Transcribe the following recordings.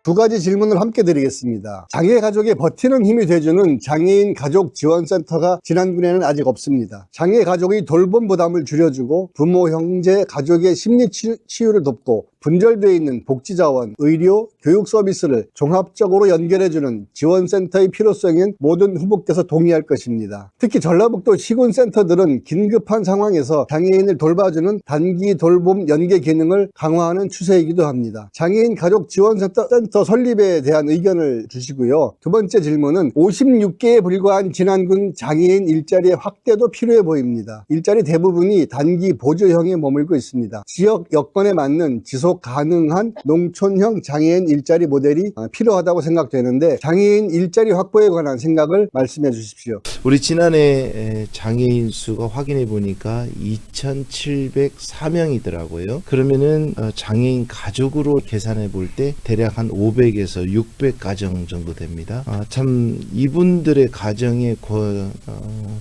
두 가지 질문을 함께 드리겠습니다. 장애 가족의 버티는 힘이 돼주는 장애인 가족 지원센터가 진안군에는 아직 없습니다. 장애 가족의 돌봄 부담을 줄여주고 부모, 형제, 가족의 심리 치유를 돕고 분절되어 있는 복지자원, 의료, 교육 서비스를 종합적으로 연결해주는 지원센터의 필요성엔 모든 후보께서 동의할 것입니다. 특히 전라북도 시군센터들은 긴급한 상황에서 장애인을 돌봐주는 단기 돌봄 연계 기능을 강화하는 추세이기도 합니다. 장애인 가족 지원센터 설립에 대한 의견을 주시고요. 두 번째 질문은 56개에 불과한 진안군 장애인 일자리의 확대도 필요해 보입니다. 일자리 대부분이 단기 보조형에 머물고 있습니다. 지역 여건에 맞는 지속 가능한 농촌형 장애인 일자리 모델이 필요하다고 생각되는데 장애인 일자리 확보에 관한 생각을 말씀해 주십시오. 우리 지난해 장애인 수가 확인해 보니까 2,704명이더라고요. 그러면은 장애인 가족으로 계산해 볼 때 대략 한 500에서 600 가정 정도 됩니다. 참 이분들의 가정의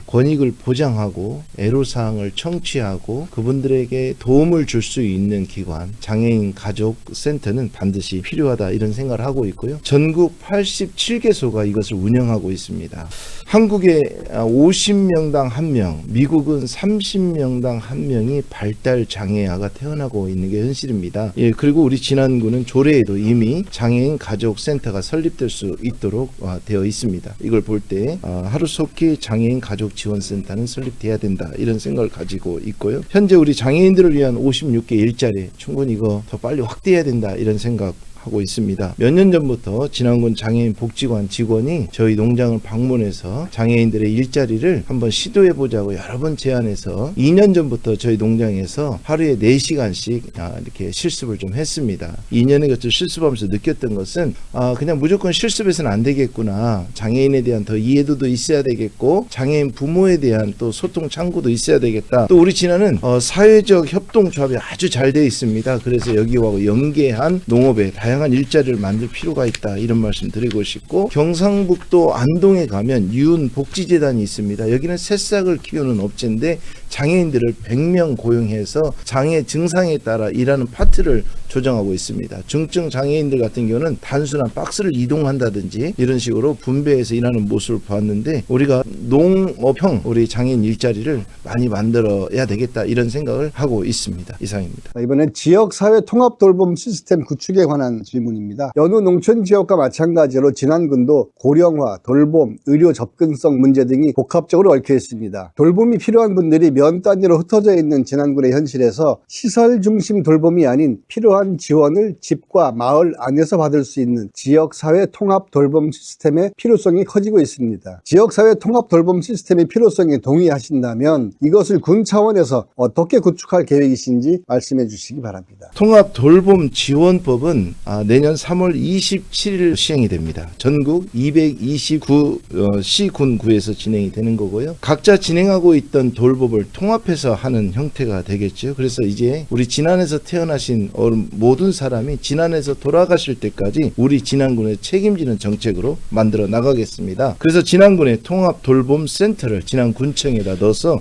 권익을 보장하고 애로사항을 청취하고 그분들에게 도움을 줄 수 있는 기관 장애인 가족 센터는 반드시 필요하다 이런 생각을 하고 있고요. 전국 87개소가 이것을 운영하고 있습니다. 한국에 50명당 1명, 미국은 30명당 1명이 발달 장애아가 태어나고 있는 게 현실입니다. 예, 그리고 우리 진안군은 조례에도 이미 장애인 가족 센터가 설립될 수 있도록 되어 있습니다. 이걸 볼 때 하루속히 장애인 가족 지원센터는 설립돼야 된다 이런 생각을 가지고 있고요. 현재 우리 장애인들을 위한 56개 일자리 충분히 이거 더 빨리 확대해야 된다 이런 생각 하고 있습니다. 몇 년 전부터 진안군 장애인 복지관 직원이 저희 농장을 방문해서 장애인들의 일자리를 한번 시도해보자고 여러 번 제안해서 2년 전부터 저희 농장에서 하루에 4시간씩 이렇게 실습을 좀 했습니다. 2년에 걸쳐 실습하면서 느꼈던 것은 그냥 무조건 실습해서는 안 되겠구나. 장애인에 대한 더 이해도도 있어야 되겠고 장애인 부모에 대한 또 소통 창구도 있어야 되겠다. 또 우리 진안은 사회적 협동조합이 아주 잘 되어 있습니다. 그래서 여기와 연계한 농업에 다양한 일자리를 만들 필요가 있다 이런 말씀 드리고 싶고 경상북도 안동에 가면 유은복지재단이 있습니다. 여기는 새싹을 키우는 업체인데 장애인들을 100명 고용해서 장애 증상에 따라 일하는 파트를 조정하고 있습니다. 중증 장애인들 같은 경우는 단순한 박스를 이동한다든지 이런 식으로 분배해서 일하는 모습을 보았는데 우리가 농업형 우리 장애인 일자리를 많이 만들어야 되겠다 이런 생각을 하고 있습니다. 이상입니다. 이번엔 지역사회 통합 돌봄 시스템 구축에 관한 질문입니다. 여느 농촌 지역과 마찬가지로 진안군도 고령화, 돌봄, 의료 접근성 문제 등이 복합적으로 얽혀 있습니다. 돌봄이 필요한 분들이 면 단위로 흩어져 있는 진안군의 현실에서 시설 중심 돌봄이 아닌 필요한 지원을 집과 마을 안에서 받을 수 있는 지역사회 통합 돌봄 시스템의 필요성이 커지고 있습니다. 지역사회 통합 돌봄 시스템의 필요성에 동의하신다면 이것을 군 차원에서 어떻게 구축할 계획이신지 말씀해 주시기 바랍니다. 통합 돌봄 지원법은 내년 3월 27일 시행이 됩니다. 전국 229 시군구에서 진행이 되는 거고요. 각자 진행하고 있던 돌봄을 통합해서 하는 형태가 되겠죠. 그래서 이제 우리 진안에서 태어나신 모든 사람이 진안에서 돌아가실 때까지 우리 진안군을 책임지는 정책으로 만들어 나가겠습니다. 그래서 진안군의 통합 돌봄 센터를 진안군청에다 넣어서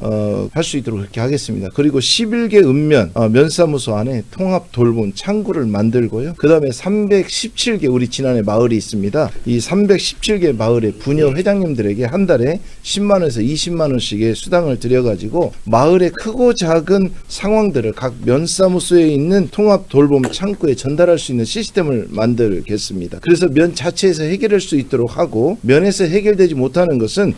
할 수 있도록 그렇게 하겠습니다. 그리고 11개 읍면 면사무소 안에 통합 돌봄 창구를 만들고요. 그 다음에 317개 우리 진안에 마을이 있습니다. 이 317개 마을의 부녀 회장님들에게 한 달에 10만원에서 20만원씩의 수당을 들여가지고 마을의 크고 작은 상황들을 각 면사무소에 있는 통합 돌봄 창구에 전달할 수 있는 시스템을 만들겠습니다. 그래서 면 자체에서 해결할 수 있도록 하고 면에서 해결되지 못하는 것은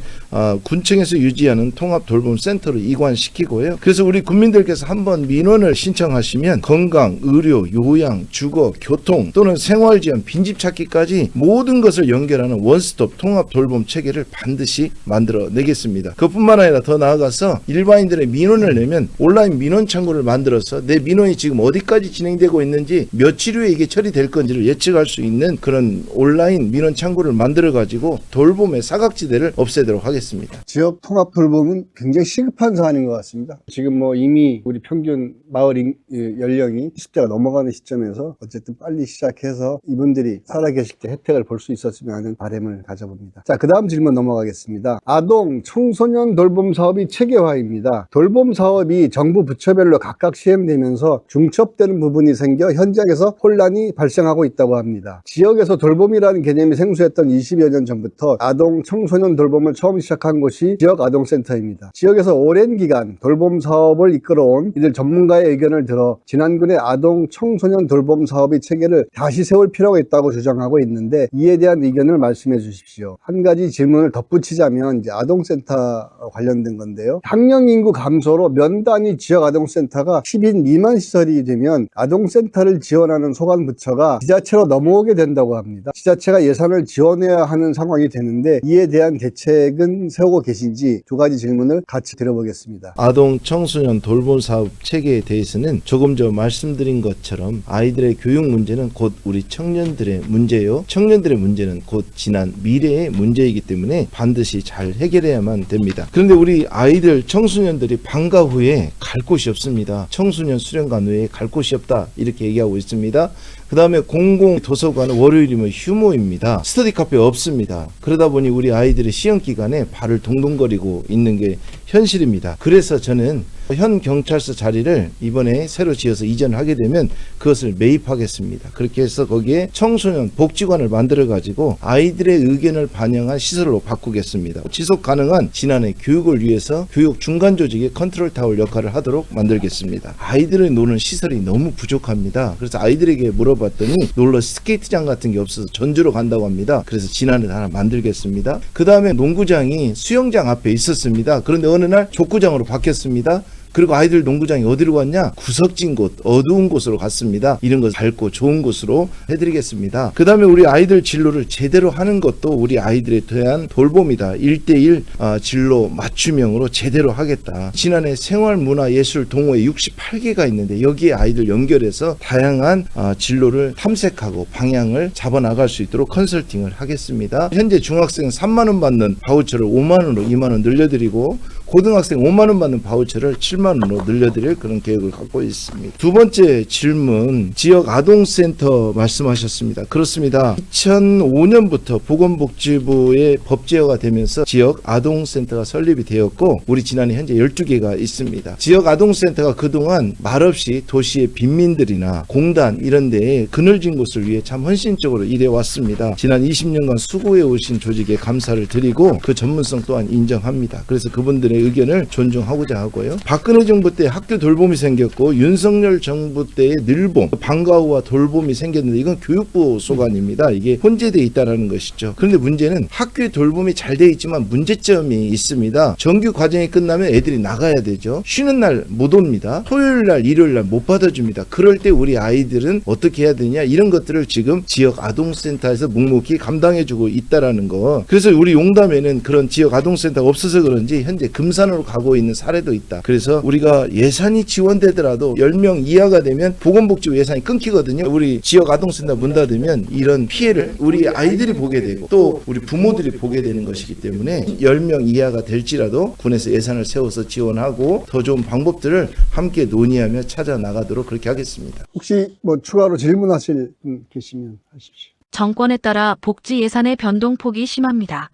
군청에서 유지하는 통합 돌봄 센터로 이관시키고요. 그래서 우리 국민들께서 한번 민원을 신청하시면 건강, 의료, 요양, 주거, 교통 또는 생활지원, 빈집 찾기까지 모든 것을 연결하는 원스톱 통합 돌봄 체계를 반드시 만들어내겠습니다. 그뿐만 아니라 더 나아가서 일반인들의 민원을 내면 온라인 민원 창구를 만들어서 내 민원이 지금 어디까지 진행되고 있는지 며칠 후에 이게 처리될 건지를 예측할 수 있는 그런 온라인 민원 창구를 만들어 가지고 돌봄의 사각지대를 없애도록 하겠습니다. 지역 통합 돌봄은 굉장히 시급한 사안인 것 같습니다. 지금 이미 우리 평균 마을 연령이 10대가 넘어가는 시점에서 어쨌든 빨리 시작해서 이분들이 살아계실 때 혜택을 볼 수 있었으면 하는 바람을 가져봅니다. 자, 그 다음 질문 넘어가겠습니다. 아동, 청소년 돌봄 사업이 체계화입니다. 보니까 돌봄 사업이 정부 부처별로 각각 시행되면서 중첩되는 부분이 생겨 현장에서 혼란이 발생하고 있다고 합니다. 지역에서 돌봄이라는 개념이 생소했던 20여 년 전부터 아동 청소년 돌봄을 처음 시작한 곳이 지역 아동센터입니다. 지역에서 오랜 기간 돌봄 사업을 이끌어온 이들 전문가의 의견을 들어 진안군의 아동 청소년 돌봄 사업의 체계를 다시 세울 필요가 있다고 주장하고 있는데, 이에 대한 의견을 말씀해 주십시오. 한 가지 질문을 덧붙이자면 이제 아동센터 관련된 건데요. 학령 인구 감소로 면 단위 지역 아동센터가 10인 미만 시설이 되면 아동센터를 지원하는 소관부처가 지자체로 넘어오게 된다고 합니다. 지자체가 예산을 지원해야 하는 상황이 되는데, 이에 대한 대책은 세우고 계신지 두 가지 질문을 같이 드려보겠습니다. 아동 청소년 돌봄 사업 체계에 대해서는 조금 전 말씀드린 것처럼 아이들의 교육 문제는 곧 우리 청년들의 문제요, 청년들의 문제는 곧 지난 미래의 문제이기 때문에 반드시 잘 해결해야만 됩니다. 그런데 우리 아이들 청소년들이 방과 후에 갈 곳이 없습니다. 청소년 수련관 외에 갈 곳이 없다, 이렇게 얘기하고 있습니다. 그 다음에 공공 도서관은 월요일이면 휴무입니다. 스터디 카페 없습니다. 그러다 보니 우리 아이들이 시험 기간에 발을 동동거리고 있는 게 현실입니다. 그래서 저는 현 경찰서 자리를 이번에 새로 지어서 이전하게 되면 그것을 매입하겠습니다. 그렇게 해서 거기에 청소년 복지관을 만들어 가지고 아이들의 의견을 반영한 시설로 바꾸겠습니다. 지속 가능한 지난해 교육을 위해서 교육 중간 조직의 컨트롤 타워 역할을 하도록 만들겠습니다. 아이들의 노는 시설이 너무 부족합니다. 그래서 아이들에게 물어봤더니 롤러 스케이트장 같은 게 없어서 전주로 간다고 합니다. 그래서 지난해 하나 만들겠습니다. 그 다음에 농구장이 수영장 앞에 있었습니다. 그런데 어느 날 족구장으로 바뀌었습니다. 그리고 아이들 농구장이 어디로 갔냐? 구석진 곳, 어두운 곳으로 갔습니다. 이런 거 밝고 좋은 곳으로 해드리겠습니다. 그 다음에 우리 아이들 진로를 제대로 하는 것도 우리 아이들에 대한 돌봄이다. 1대1 진로 맞춤형으로 제대로 하겠다. 지난해 생활문화예술 동호회 68개가 있는데 여기에 아이들 연결해서 다양한 진로를 탐색하고 방향을 잡아나갈 수 있도록 컨설팅을 하겠습니다. 현재 중학생 3만 원 받는 바우처를 5만 원으로 2만 원 늘려드리고, 고등학생 5만 원 받는 바우처를 7만 원으로 늘려드릴 그런 계획을 갖고 있습니다. 두 번째 질문, 지역 아동센터 말씀하셨습니다. 그렇습니다. 2005년부터 보건복지부의 법제화가 되면서 지역 아동센터가 설립이 되었고, 우리 지난해 현재 12개가 있습니다. 지역 아동센터가 그동안 말없이 도시의 빈민들이나 공단 이런 데에 그늘진 곳을 위해 참 헌신적으로 일해왔습니다. 지난 20년간 수고해 오신 조직에 감사를 드리고 그 전문성 또한 인정합니다. 그래서 그분들의 의견을 존중하고자 하고요. 박근혜 정부 때 학교 돌봄이 생겼고, 윤석열 정부 때의 늘봄, 방과 후와 돌봄이 생겼는데 이건 교육부 소관입니다. 이게 혼재되어 있다는 것이죠. 그런데 문제는 학교의 돌봄이 잘 되어 있지만 문제점이 있습니다. 정규 과정이 끝나면 애들이 나가야 되죠. 쉬는 날 못 옵니다. 토요일 날, 일요일 날 못 받아줍니다. 그럴 때 우리 아이들은 어떻게 해야 되냐, 이런 것들을 지금 지역 아동센터에서 묵묵히 감당해주고 있다라는 거. 그래서 우리 용담에는 그런 지역 아동센터가 없어서 그런지 현재 금산으로 가고 있는 사례도 있다. 그래서 우리가 예산이 지원되더라도 10명 이하가 되면 보건복지부 예산이 끊기거든요. 우리 지역 아동센터 문 닫으면 이런 피해를 우리 아이들이 보게 되고 또 우리 부모들이 보게 되는 것이기 때문에 10명 이하가 될지라도 군에서 예산을 세워서 지원하고 더 좋은 방법들을 함께 논의하며 찾아 나가도록 그렇게 하겠습니다. 혹시 뭐 추가로 질문하실 분 계시면 하십시오. 정권에 따라 복지 예산의 변동폭이 심합니다.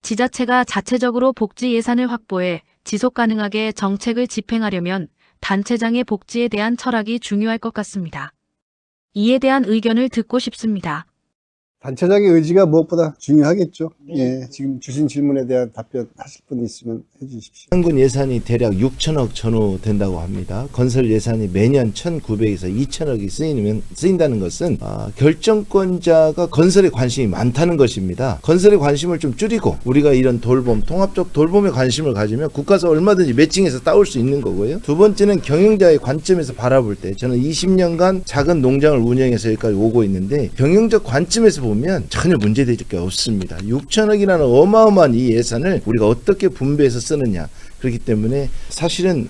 지자체가 자체적으로 복지 예산을 확보해 지속 가능하게 정책을 집행하려면 단체장의 복지에 대한 철학이 중요할 것 같습니다. 이에 대한 의견을 듣고 싶습니다. 단체장의 의지가 무엇보다 중요하겠죠. 예, 지금 주신 질문에 대한 답변 하실 분 있으면 해주십시오. 한군 예산이 대략 6천억 전후 된다고 합니다. 건설 예산이 매년 1,900에서 2천억이 쓰인다는 것은 결정권자가 건설에 관심이 많다는 것입니다. 건설에 관심을 좀 줄이고 우리가 이런 돌봄, 통합적 돌봄에 관심을 가지면 국가에서 얼마든지 매칭해서 따올 수 있는 거고요. 두 번째는 경영자의 관점에서 바라볼 때 저는 20년간 작은 농장을 운영해서 여기까지 오고 있는데 경영적 관점에서 보면 전혀 문제될 게 없습니다. 6천억이라는 어마어마한 이 예산을 우리가 어떻게 분배해서 쓰느냐. 그렇기 때문에 사실은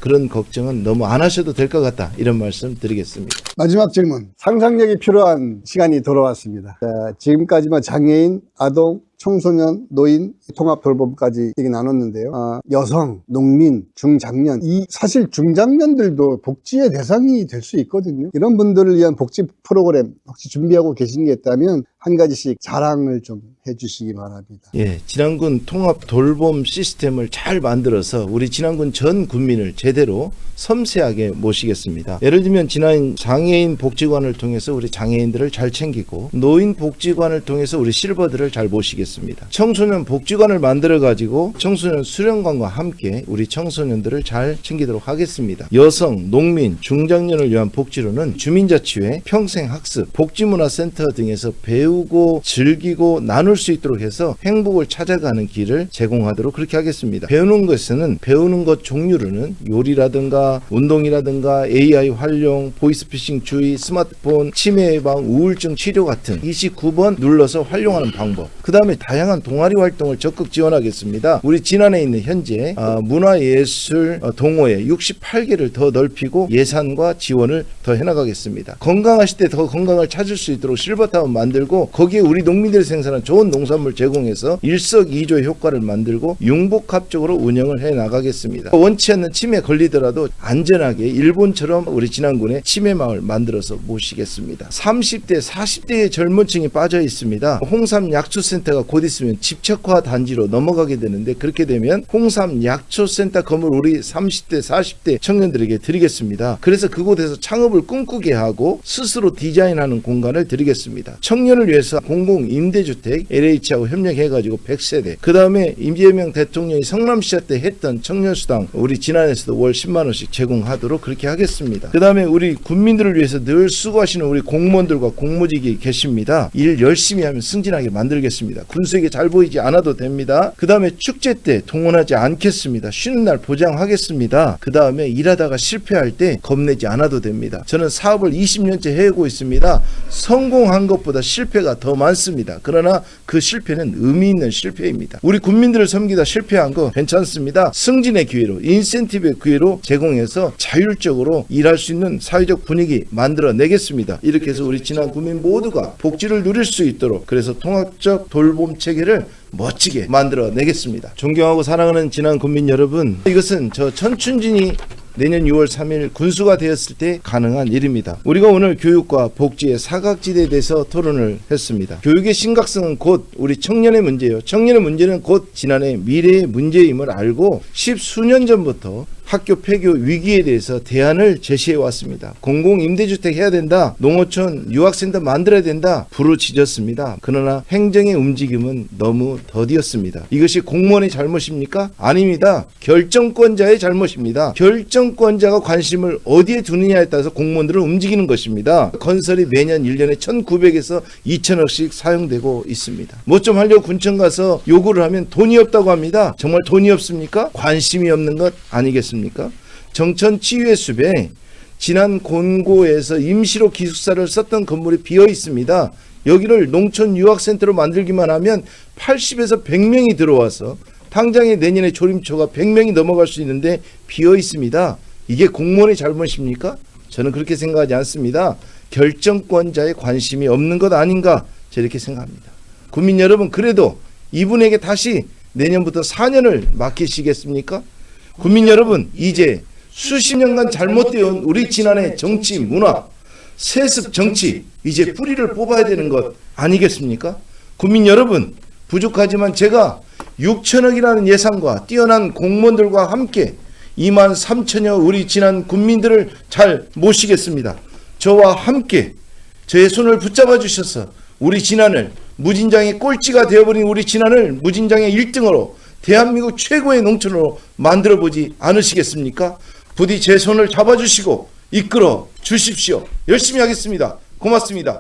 그런 걱정은 너무 안 하셔도 될 것 같다. 이런 말씀 드리겠습니다. 마지막 질문. 상상력이 필요한 시간이 돌아왔습니다. 자, 지금까지만 장애인, 아동, 청소년, 노인, 통합돌봄까지 얘기 나눴는데요. 여성, 농민, 중장년, 이 사실 중장년들도 복지의 대상이 될 수 있거든요. 이런 분들을 위한 복지 프로그램 혹시 준비하고 계신 게 있다면 한 가지씩 자랑을 좀 해주시기 바랍니다. 예, 진안군 통합 돌봄 시스템을 잘 만들어서 우리 진안군 전 군민을 제대로 섬세하게 모시겠습니다. 예를 들면 진안 장애인 복지관을 통해서 우리 장애인들을 잘 챙기고, 노인 복지관을 통해서 우리 실버들을 잘 모시겠습니다. 청소년 복지관을 만들어 가지고 청소년 수련관과 함께 우리 청소년들을 잘 챙기도록 하겠습니다. 여성, 농민, 중장년을 위한 복지로는 주민자치회, 평생학습, 복지문화센터 등에서 배우고 즐기고 나눌 수 있도록 해서 행복을 찾아가는 길을 제공하도록 그렇게 하겠습니다. 배우는 것에는 배우는 것 종류로는 요리라든가 운동이라든가 AI 활용, 보이스피싱 주의, 스마트폰, 치매 예방, 우울증 치료 같은 29번 눌러서 활용하는 방법, 그 다음에 다양한 동아리 활동을 적극 지원하겠습니다. 우리 진안에 있는 현재 문화예술 동호회 68개를 더 넓히고 예산과 지원을 더 해나가겠습니다. 건강하실 때 더 건강을 찾을 수 있도록 실버타운 만들고, 거기에 우리 농민들이 생산한 좋은 농산물 제공해서 일석이조의 효과를 만들고 융복합적으로 운영을 해나가겠습니다. 원치 않는 치매 걸리더라도 안전하게 일본처럼 우리 진안군에 치매 마을 만들어서 모시겠습니다. 30대, 40대의 젊은 층이 빠져 있습니다. 홍삼 약초센터가 곧 있으면 집착화 단지로 넘어가게 되는데, 그렇게 되면 홍삼 약초센터 건물 우리 30대, 40대 청년들에게 드리겠습니다. 그래서 그곳에서 창업을 꿈꾸게 하고 스스로 디자인하는 공간을 드리겠습니다. 청년을 위해서 공공임대주택 LH하고 협력해가지고 100세대, 그 다음에 이재명 대통령이 성남시장 때 했던 청년수당 우리 진안에서도 월 10만 원씩 제공하도록 그렇게 하겠습니다. 그 다음에 우리 군민들을 위해서 늘 수고하시는 우리 공무원들과 공무직이 계십니다. 일 열심히 하면 승진하게 만들겠습니다. 군수에게 잘 보이지 않아도 됩니다. 그 다음에 축제 때 동원하지 않겠습니다. 쉬는 날 보장하겠습니다. 그 다음에 일하다가 실패할 때 겁내지 않아도 됩니다. 저는 사업을 20년째 해오고 있습니다. 성공한 것보다 실패가 더 많습니다. 그러나 그 실패는 의미 있는 실패입니다. 우리 국민들을 섬기다 실패한 거 괜찮습니다. 승진의 기회로, 인센티브의 기회로 제공해서 자율적으로 일할 수 있는 사회적 분위기 만들어내겠습니다. 이렇게 해서 우리 진안 국민 모두가 복지를 누릴 수 있도록, 그래서 통합적 돌봄 체계를 멋지게 만들어내겠습니다. 존경하고 사랑하는 진안 국민 여러분, 이것은 저 천춘진이 내년 6월 3일 군수가 되었을 때 가능한 일입니다. 우리가 오늘 교육과 복지의 사각지대에 대해서 토론을 했습니다. 교육의 심각성은 곧 우리 청년의 문제예요. 청년의 문제는 곧 진안의 미래의 문제임을 알고 10수년 전부터 학교 폐교 위기에 대해서 대안을 제시해 왔습니다. 공공임대주택 해야 된다, 농어촌 유학센터 만들어야 된다 부르짖었습니다. 그러나 행정의 움직임은 너무 더디었습니다. 이것이 공무원의 잘못입니까? 아닙니다. 결정권자의 잘못입니다. 결정권자가 관심을 어디에 두느냐에 따라서 공무원들은 움직이는 것입니다. 건설이 매년 1년에 1,900에서 2,000억씩 사용되고 있습니다. 뭐 좀 하려고 군청 가서 요구를 하면 돈이 없다고 합니다. 정말 돈이 없습니까? 관심이 없는 것 아니겠습니까? 정천 치유의 숲에 진안 곤고에서 임시로 기숙사를 썼던 건물이 비어 있습니다. 여기를 농촌 유학센터로 만들기만 하면 80에서 100명이 들어와서 당장에 내년에 조림초가 100명이 넘어갈 수 있는데 비어 있습니다. 이게 공무원의 잘못입니까? 저는 그렇게 생각하지 않습니다. 결정권자의 관심이 없는 것 아닌가, 저렇게 생각합니다. 국민 여러분, 그래도 이분에게 다시 내년부터 4년을 맡기시겠습니까? 국민 여러분, 이제 수십 년간 잘못되어 온 우리 진안의 정치 문화, 세습 정치, 이제 뿌리를 뽑아야 되는 것 아니겠습니까? 국민 여러분, 부족하지만 제가 6천억이라는 예산과 뛰어난 공무원들과 함께 2만 3천여 우리 진안 국민들을 잘 모시겠습니다. 저와 함께 저의 손을 붙잡아 주셔서 우리 진안을, 무진장의 꼴찌가 되어버린 우리 진안을 무진장의 1등으로 대한민국 최고의 농촌으로 만들어보지 않으시겠습니까? 부디 제 손을 잡아주시고 이끌어 주십시오. 열심히 하겠습니다. 고맙습니다.